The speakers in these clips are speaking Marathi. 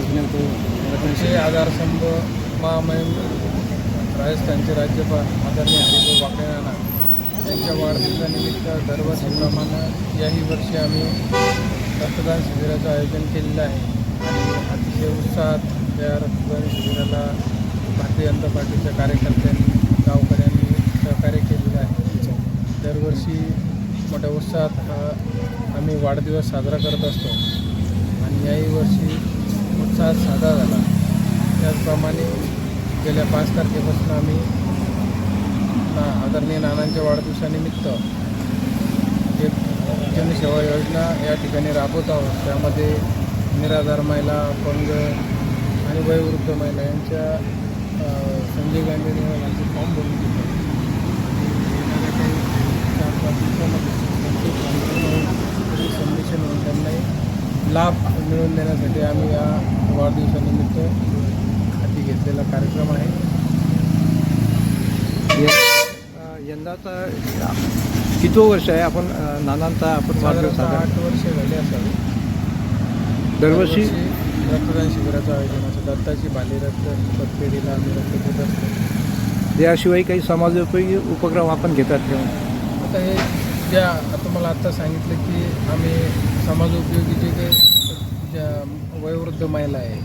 चे आधारस्तंभ महामहिम राजस्थानचे राज्यपाल आदरणीय हरिभाऊ बागडे नाना यांच्या वाढदिवसानिमित्त दरवर्षीप्रमाणे याही वर्षी आम्ही रक्तदान शिबिराचं आयोजन केलेलं आहे आणि अतिशय उत्साहात या रक्तदान शिबिराला भारतीय जनता पार्टीच्या कार्यकर्त्यांनी गावकऱ्यांनी सहकार्य केलेलं आहे. दरवर्षी मोठ्या उत्साहात आम्ही वाढदिवस साजरा करत असतो आणि याही वर्षी उत्साहात साजरा झाला. त्याचप्रमाणे गेल्या 5 तारखेपासून आम्ही आदरणीय नानांच्या वाढदिवसानिमित्त एक जनसेवा योजना या ठिकाणी राबवत आहोत. त्यामध्ये निराधार महिला, अपंग आणि वयोवृद्ध महिला यांच्या संजय गांधी यांचे फॉर्म भरून घेतो. येणाऱ्या काही 4-5 दिवसामध्ये संदेशन होऊन त्यांनाही लाभ मिळवून देण्यासाठी आम्ही या वाढदिवसानिमित्त हाती घेतलेला कार्यक्रम आहे. यंदाचा किती वर्ष आहे आपण नानांचा आपण वाढदिवस 8 वर्ष झाले असावी. दरवर्षी रक्तदान शिबिराचं आयोजन असतं. दत्ताची बालीरक्त पतपेढीला आम्ही रक्त देत असतो. याशिवाय काही समाजोपयोगी उपक्रम आपण घेतात का? आता हे ज्या तुम्हाला आत्ता सांगितलं की आम्ही समाजोपयोगीचे जे ज्या वयोवृद्ध महिला आहे,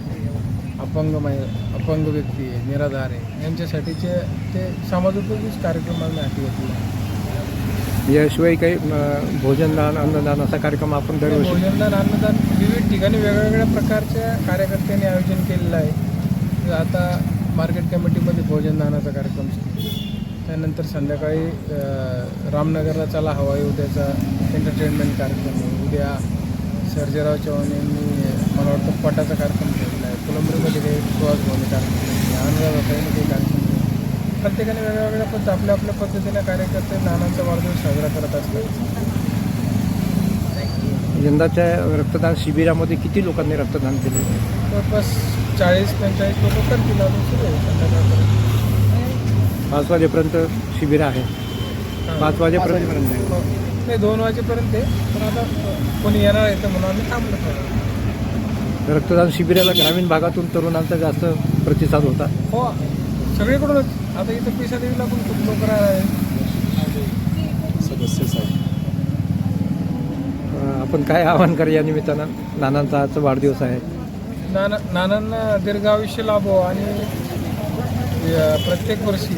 अपंग व्यक्ती आहे, निराधार आहे, यांच्यासाठीचे ते समाजोपयोगीच कार्यक्रम आम्ही हाती घेतले. याशिवाय काही भोजनदान, अन्नदान असा कार्यक्रम आपण दरवर्षी भोजनदान, अन्नदान विविध ठिकाणी वेगवेगळ्या प्रकारच्या कार्यकर्त्यांनी आयोजन केलेलं आहे. आता मार्केट कमिटीमध्ये भोजनदानाचा कार्यक्रम सुरू. त्यानंतर संध्याकाळी रामनगरला चला हवाई उद्याचा एंटरटेनमेंट कार्यक्रम आहे. उद्या सर्जेराव चव्हाण यांनी मला वाटतं पटाचा कार्यक्रम ठेवला आहे. कोलंबरीमध्ये काही सुहास भवनी कार्यक्रम आहे, अनुराधाताईमध्ये काही कार्यक्रम आहे. प्रत्येकाने वेगवेगळ्या आपल्या पद्धतीने कार्यकर्ते नानांचा वाढदिवस साजरा करत असतात. यंदाच्या रक्तदान शिबिरामध्ये किती लोकांनी रक्तदान केले? जवळपास 40-45 लोक करतील. अजून सुरू आहे संध्याकाळपर्यंत. 5 वाजेपर्यंत शिबिर आहे. 5 वाजेपर्यंत हो. नाही, 2 वाजेपर्यंत आहे. पण आता कोणी येणार आहे तर म्हणून आम्ही थांबलो पाहिजे. रक्तदान शिबिराला ग्रामीण भागातून तरुणांचा जास्त प्रतिसाद होता. हो, सगळीकडूनच. आता इथं पिसादेवीला पण खूप लोक आहे. सदस्य साहेब, आपण काय आवाहन करा या निमित्तानं? नानांचा आजचा वाढदिवस आहे. नानांना दीर्घ आयुष्य लाभो आणि प्रत्येक वर्षी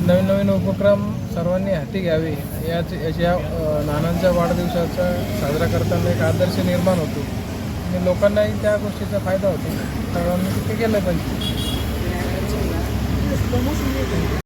नवीन उपक्रम सर्वांनी हाती घ्यावे. याच्या नानांच्या वाढदिवसाचा साजरा करताना एक आदर्श निर्माण होतो आणि लोकांनाही त्या गोष्टीचा फायदा होतो. सर्वांनी ते केलं पाहिजे.